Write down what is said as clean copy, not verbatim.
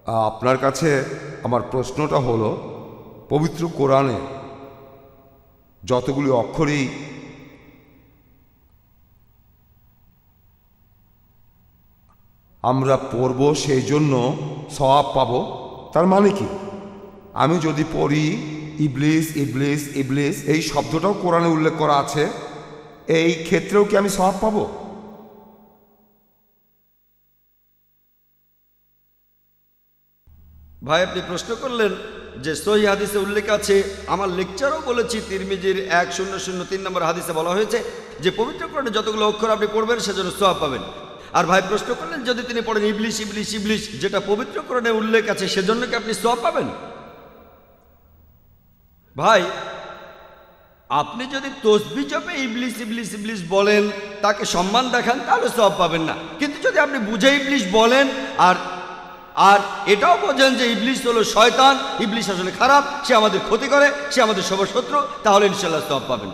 আপনার কাছে আমার প্রশ্নটা হলো, পবিত্র কোরআনে যতগুলি অক্ষরই আমরা পড়ব সেই জন্য সওয়াব পাব, তার মানে কি? আমি যদি পড়ি ইবলিস ইবলিস ইবলিস, এই শব্দটাও কোরআনে উল্লেখ করা আছে, এই ক্ষেত্রেও কি আমি সওয়াব পাবো? ভাই, আপনি প্রশ্ন করলেন যে সহিহ হাদিসে উল্লেখ আছে, আমার লেকচারও বলেছি, তিরমিজির 1003 নম্বর হাদিসে বলা হয়েছে যে পবিত্র কোরআনে যতগুলো অক্ষর আপনি পড়বেন সেজন্য সওয়াব পাবেন। আর ভাই প্রশ্ন করলেন, যদি তিনি পড়েন ইবলিস ইবলিস ইবলিস, যেটা পবিত্র কোরআনে উল্লেখ আছে, সেজন্য কি আপনি সওয়াব পাবেন? ভাই, আপনি যদি তসবিহ জপে ইবলিস ইবলিস ইবলিস বলেন, তাকে সম্মান দেখান, তাহলে সওয়াব পাবেন না। কিন্তু যদি আপনি বুঝে ইবলিস বলেন আর আর এটাও বোঝেন যে ইবলিস হলো শয়তান, ইবলিস আসলে খারাপ, সে আমাদের ক্ষতি করে, সে আমাদের সবার শত্রু, তাহলে ইনশাআল্লাহ সওয়াব পাবেন।